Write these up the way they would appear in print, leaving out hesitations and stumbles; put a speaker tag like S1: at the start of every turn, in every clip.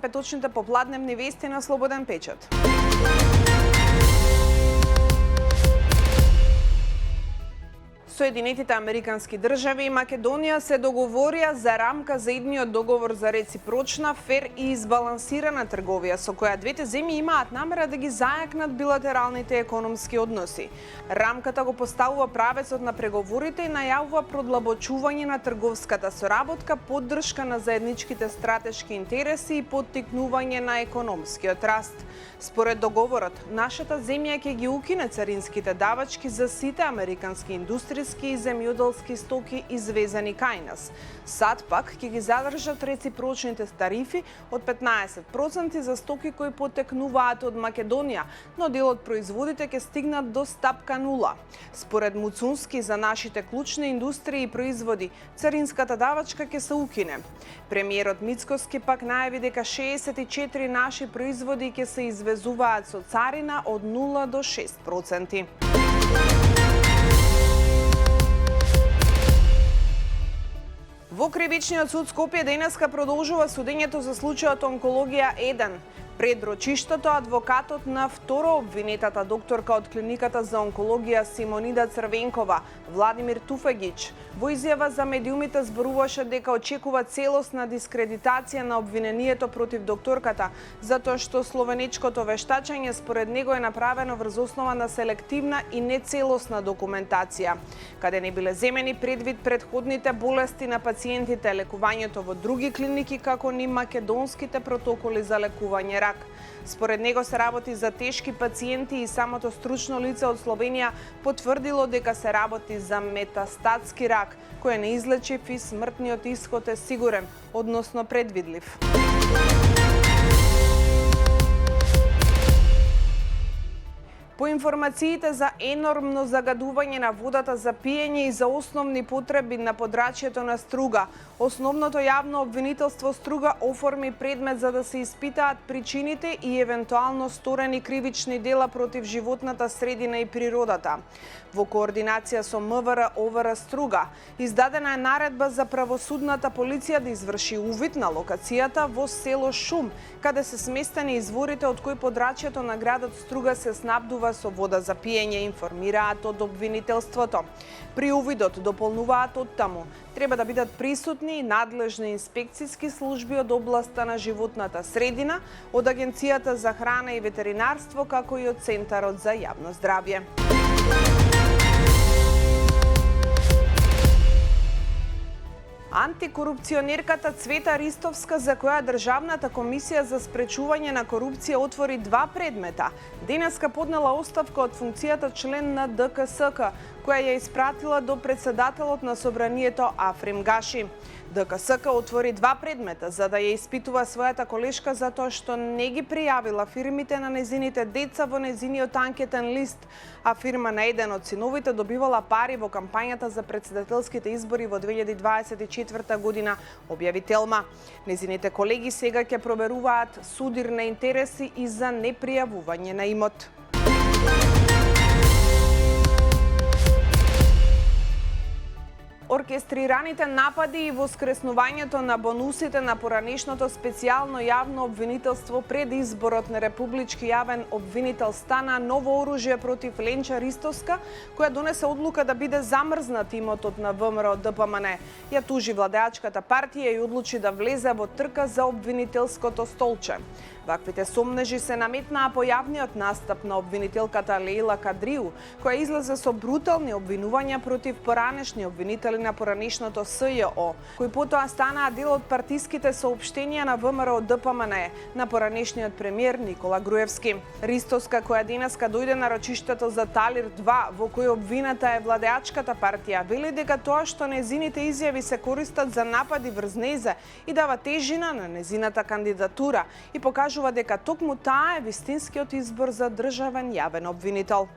S1: петочните попладневни вести на Слободен печат. Соединетите Американски држави и Македонија се договорија за рамка за идниот договор за реципрочна, фер и избалансирана трговија, со која двете земји имаат намера да ги зајакнат билатералните економски односи. Рамката го поставува правецот на преговорите и најавува продлабочување на трговската соработка, поддршка на заедничките стратешки интереси и поттикнување на економскиот раст. Според договорот, нашата земја ќе ги укине царинските давачки за сите американски индустријски и земјоделски стоки извезени кај нас. САД пак ќе ги задржат реципрочните тарифи од 15% за стоки кои потекнуваат од Македонија, но дел од производите ќе стигнат до стапка 0. Според Муцунски, за нашите клучни индустрии и производи, царинската давачка ќе се укине. Премиерот Мицкоски пак најави дека 64 наши производи ќе се извезуваат со царина од 0 до 6%. Во Кривичниот суд Скопје денеска продолжува судењето за случајот онкологија 1. Пред рочиштото адвокатот на второ обвинетата докторка од клиниката за онкологија Симонида Црвенкова, Владимир Туфегич, во изјава за медиумите зборуваше дека очекува целосна дискредитација на обвинението против докторката, затоа што словенечкото вештачење според него е направено врз основа на селективна и нецелосна документација, каде не биле земени предвид предходните болести на пациентите, лекувањето во други клиники, како ни македонските протоколи за лекување рак. Според него се работи за тешки пациенти и самото стручно лице од Словенија потврдило дека се работи за метастатски рак, кој е неизлечив и смртниот исход е сигурен, односно предвидлив. По информациите за енормно загадување на водата за пиење и за основни потреби на подрачјето на Струга, основното јавно обвинителство Струга оформи предмет за да се испитаат причините и евентуално сторени кривични дела против животната средина и природата. Во координација со МВР ОВР Струга, издадена е наредба за правосудната полиција да изврши увид на локацијата во село Шум, каде се сместени изворите од кои подрачјето на градот Струга се снабдува со вода за пиење, информираат од обвинителството. При увидот дополнуваат оттаму, треба да бидат присутни и надлежни инспекциски служби од областа на животната средина, од Агенцијата за храна и ветеринарство, како и од Центарот за јавно здравје. Антикорупционерката Цвета Ристовска, за која Државната комисија за спречување на корупција отвори 2 предмета, денеска поднела оставка од функцијата член на ДКСК, која ја испратила до председателот на собранието Африм Гаши. ДКСК отвори 2 предмета за да ја испитува својата колешка затоа што не ги пријавила фирмите на незините деца во незиниот анкетен лист, а фирма на еден од синовите добивала пари во кампањата за председателските избори во 2024 година, објави Телма. Незините колеги сега ќе проверуваат судир на интереси и за непријавување на имот. Оркестрираните напади и воскреснувањето на бонусите на поранешното специјално јавно обвинителство пред изборот на републички јавен обвинител стана ново оружје против Ленча Ристовска, која донесе одлука да биде замрзнат имотот на ВМРО ДПМН. Ја тужи владеачката партија и одлучи да влезе во трка за обвинителското столче. Ваквите сомнежи се наметнаа по јавниот настап на обвинителката Леила Кадриу, која излезе со брутални обвинувања против поранешни обвинители на поранешното СЈО, кои потоа станаа дел од партиските соопштенија на ВМРО ДПМН на поранешниот премиер Никола Груевски. Ристовска, која денеска дојде на рочиштето за Талир 2, во кој обвината е владеачката партија, вели дека тоа што незините изјави се користат за напади врз незе и дава тежина на незината кандидатура и покажува дека токму таа е вистинскиот избор за државен јавен обвинител.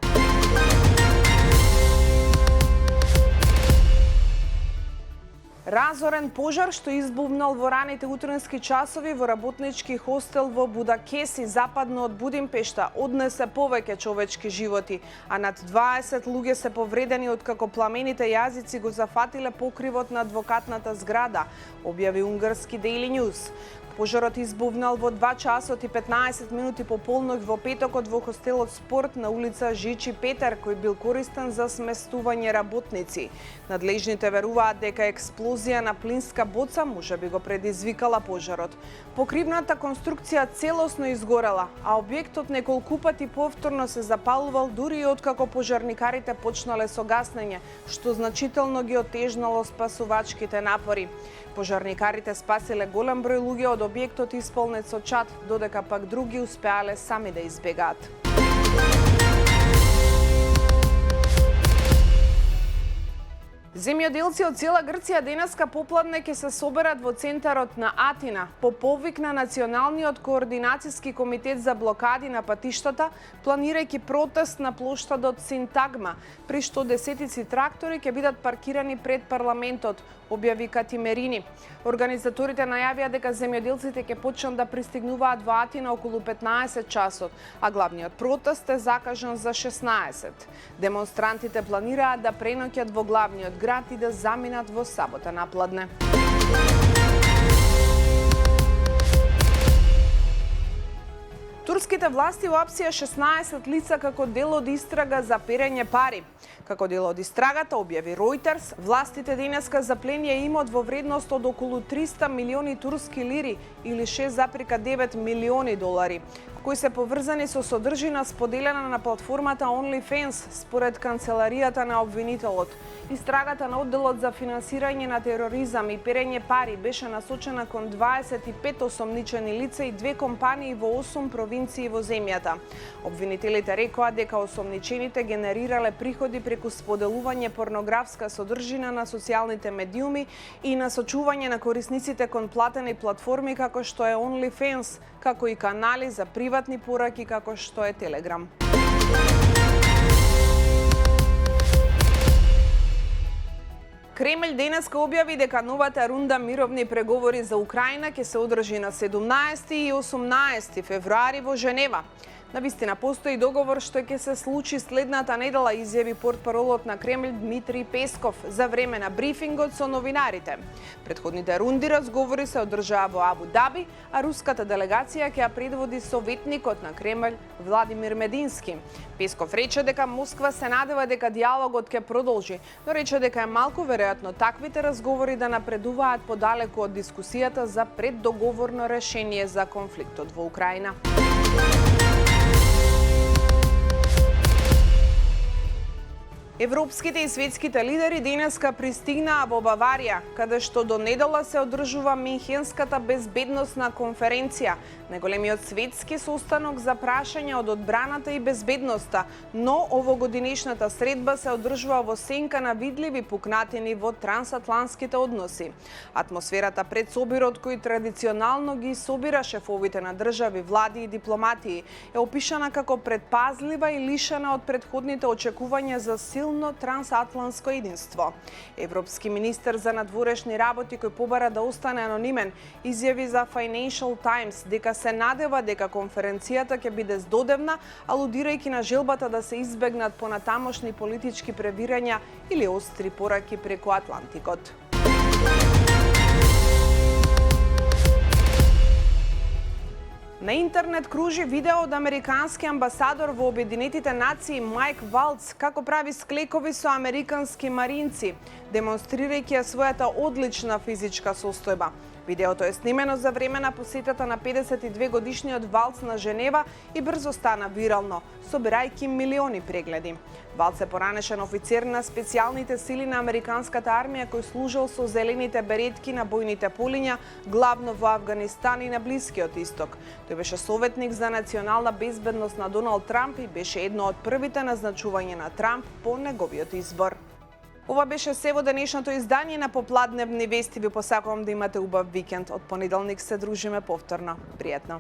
S1: Разорен пожар што избувнал во раните утренски часови во работнички хостел во Будакеси, западно од Будимпешта, однесе повеќе човечки животи, а над 20 луѓе се повредени откако пламените јазици го зафатиле покривот на адвокатната зграда, објави унгарски Daily News. Пожарот избувнал во 2 часот и 15 минути по полноќ во петокот во хостелот Спорт на улица Жичи Петар, кој бил користен за сместување работници. Надлежните веруваат дека експлозија на плинска боца можеби го предизвикала пожарот. Покривната конструкција целосно изгорела, а објектот неколку пати повторно се запалувал дури и откако пожарникарите почнале со гаснење, што значително ги отежнало спасувачките напори. Пожарникарите спасиле голем број луѓе од објектот исполнет со чад, додека пак други успеале сами да избегаат. Земјоделци од цела Грција денеска попладне ќе се соберат во центарот на Атина по повик на Националниот координацијски комитет за блокади на патиштата, планирајќи протест на плоштадот Синтагма, при што десетици трактори ќе бидат паркирани пред парламентот, објави Катимерини. Организаторите најавија дека земјоделците ќе почнат да пристигнуваат во Атина околу 15 часот, а главниот протест е закажан за 16. Демонстрантите планираат да преноќат во главниот град и да заминат во сабота напладне. Турските власти уапсија 16 лица како дел од истрага за перење пари. Како дел од истрагата, објави Reuters, властите денеска запленија имот во вредност од околу 300 милиони турски лири или 6,9 милиони долари, кои се поврзани со содржина споделена на платформата OnlyFans, според канцеларијата на обвинителот. Истрагата на одделот за финансирање на тероризам и перење пари беше насочена кон 25 осомничени лица и 2 компании во 8 провинции во земјата. Обвинителите рекоа дека осомничените генерирале приходи преку споделување порнографска содржина на социјалните медиуми и насочување на корисниците кон платени платформи како што е OnlyFans, како и канали за приватни пораки како што е Telegram. Кремљ денеска објави дека новата рунда мировни преговори за Украина ќе се одржи на 17 и 18 февруари во Женева. Навистина постои договор што ќе се случи следната недела, изјави портпаролот на Кремљ Дмитрий Песков за време на брифингот со новинарите. Претходните рунди разговори се одржаа во Абу Даби, а руската делегација ќе ја предводи советникот на Кремљ Владимир Медински. Песков рече дека Москва се надева дека диалогот ќе продолжи, но рече дека е малку веројатно таквите разговори да напредуваат подалеку од дискусијата за преддоговорно решение за конфликтот во Украина. Европските и светските лидери денеска пристигнаа во Баварија, каде што до недела се одржува Минхенската безбедносна конференција, најголемиот светски состанок за прашања од одбраната и безбедноста, но овогодинешната средба се одржува во сенка на видливи пукнатини во трансатлантските односи. Атмосферата пред собирот, кој традиционално ги собира шефовите на држави, влади и дипломатии, е опишана како предпазлива и лишена од претходните очекувања за силно трансатлантско единство. Европски министер за надворешни работи, кој побара да остане анонимен, изјави за Financial Times дека се надева дека конференцијата ќе биде здодевна, алудирајќи на желбата да се избегнат понатамошни политички превирања или остри пораки преку Атлантикот. На интернет кружи видео од американски амбасадор во Обединетите нации Майк Валц како прави склекови со американски маринци, демонстрирајќи ја својата одлична физичка состојба. Видеото е снимено за време на посетата на 52 годишниот Валц на Женева и брзо стана вирално, собирајќи милиони прегледи. Валц е поранешен офицер на специјалните сили на американската армија кој служел со зелените беретки на бојните полиња, главно во Авганистан и на Блискиот Исток. Тој беше советник за национална безбедност на Доналд Трамп и беше едно од првите назначувања на Трамп по неговиот избор. Ова беше се во денешното издание на Попладневни вести. Ви посакувам да имате убав викенд. Од понеделник се дружиме повторно. Пријатно.